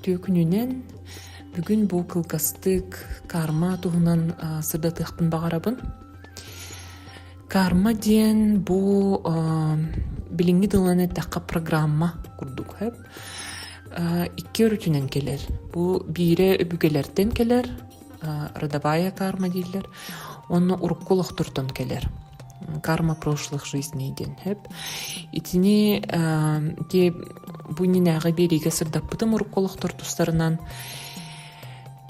Төкүнүнен бүгүн бу кылгастык карма туһунан сырдатыхтын багарабын. Карма диен бу билинги дыланы такка программа курдук хеп. Икки өрүтүнен келер. Бу бире өбүгелерден келер, родовая карма дейлер. Оны уруккулуктуртан келер. Карма прошлых жизней ден хеп. Итини те бу нинагы бериге сырдаппытым уруккулуктур тустарынан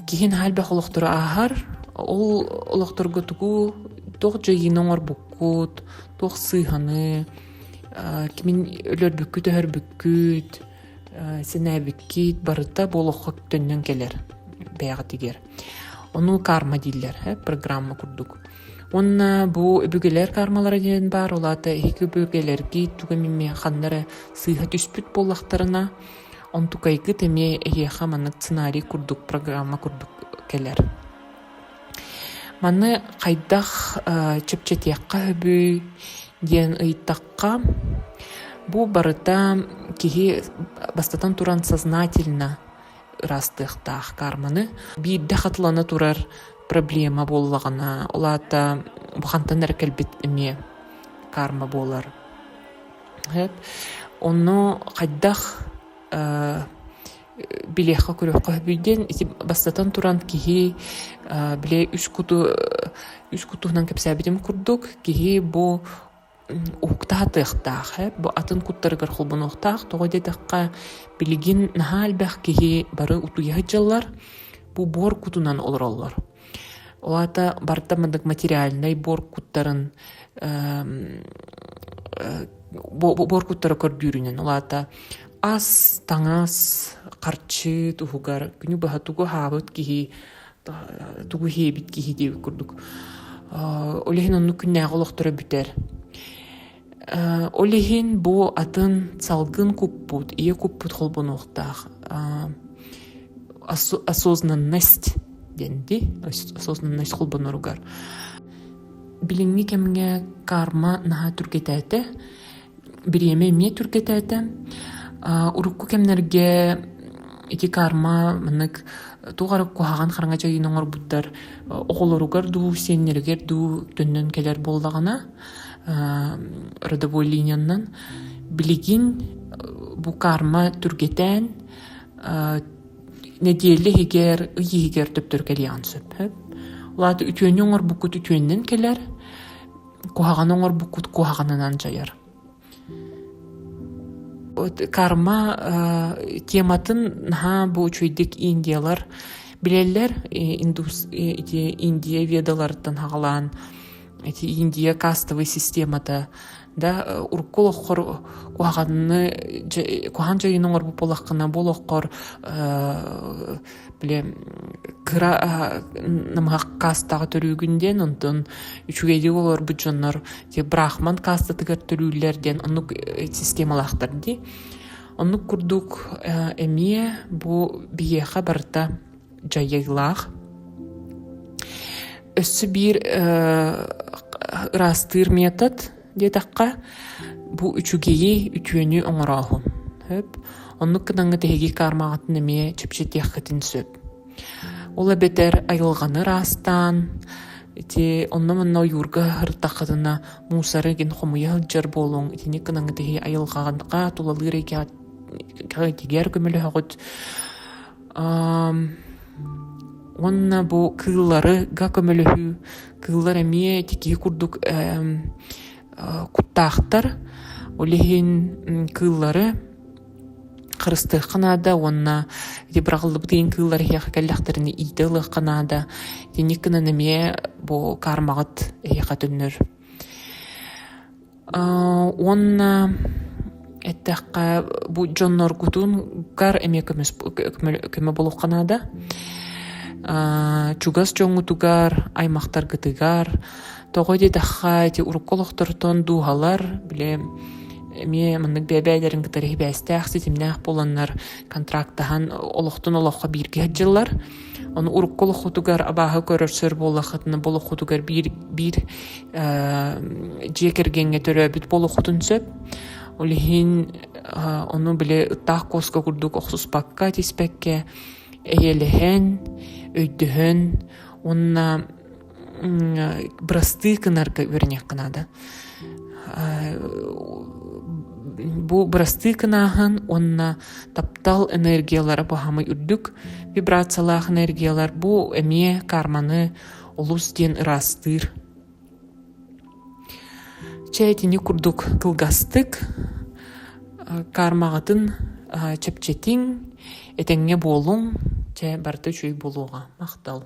кихин халбах олохтура ахар, ол олохторго тугу тох жайыныңар буккут, тох сыйханы, кимин өлөр бүккүт өһөр бүккүт, сенәбиккит барыта болохқа төnnөн келер бәяғы тигер. Оны карма дейлер, программа курдук. Онна бу өбүгелер кармалары ден бар, олата эки өбүгелерги туга миме ханнары сыйха түспүт боллактарына он тукайгы теме эйеха маны сценарий курдук, программа курдук келер. Маны кайдах чепчетиякка өбү ден ыйттакка бу барыта кихи бастатан туран сознательно растыктах карманы бирде хатылана турар проблема боллагана, олата бухантан эркелбит эме карма болар. Оны кайдах билеха көрөккө бүден бастатан туран кихи биле үч кутуунан кепсәбитим курдук, кихи бу уктаатыктах, бу атын куттарыгар холбонуктах, тогоде такка билигин нахалбах кихи бары утуяһы жыллар, бу бор кутунан олороллор. Олата бартамадык материальный бор куттарын бор куттары көрдүүрүнен, олата ас, таңас, карчы, тугугар, күнү баха тугу хабыт кихи, тугу хебит кихи деп курдук. Олехин онну күннәгы олохтора бүтер. Олехин бу атын салгын куппут, ие куппут холбонуктах. Осознанность денди, осознанность холбоноругар. Билинги кемге карма наха түргетәте, биреме ме түргетәте. Урукку кемнерге эти карма мынык тугары кухаган хараңа жайын оңор буттар оголоругар ду сеннергер ду төннөн келер болдагана родовой линиянан билигин бу карма түргетен неделе хигер ыйигер төптөр келиан сөп. Улаты үтүөнү оңор букут үтүөннен келер, кухаган оңор букут кухаганынан жаяр. Карма тематын бу чуйдик индиялар билелер, Индия ведалардан хагалан, Индия кастовый системата да уркулохор кухан жайын оңор буполаккана болохкор биле кыра намга кастага төрүүгүнден онтон үчүгейди олор бужоннор те брахман каста тыгар төрүүлерден онук системалактар ди. Онук курдук эмие бу биеха барта жайыглах өссү бир растыр метод детакка бу үчүгейи үтүөнү оңорохун. Онук кынаңы теги кармагатын эме чепчетияккытын сөп. Ола бетер айылганы растан, онно монно юрга хыртакытына мусары ген хомуя жар болуң, итини кынаңы теги айылганга тулалыр эке тигер көмөлө хагыт. Онна бу кыллары га көмөлөһү, кыллар эме тики курдук куттахтар, олехин кыллары кырысты канада, онна дебрагылып дейин кыллар хеха каллахтарыны идылы канада, дениккына неме бу кармагыт эйха төннөр. Онна эттакка бу жоннор кутун гар эме көмө болуп канада. Чугас жоңутугар, аймактар гытыгар, тогойде дахха те урукколохтортон дуухалар, биле эме мындык бебелерин гытары бәстәх ситимнах боланнар контрактахан олохтон олохка бирге жыллар. Оны урукколохтугар абаһы көрөрсөр болахытны болохутугар бир жекергенге төрөбүт болохутун сөп. Олихин Ону биле ыттаах коска курдук охсуспакка тиспекке эйелэхэн, өйдөһөн, онна брасты кынарга өрнек кынада. Бу брасты кынаһын онна таптал энергиялары бахамы үрдүк вибрациялах энергиялар бу эмие карманы олус ден ырастыр. Чәйтини курдук кылгастык кармагатын чепчетиң этеңге болуң чә барты чүй болуға мактал.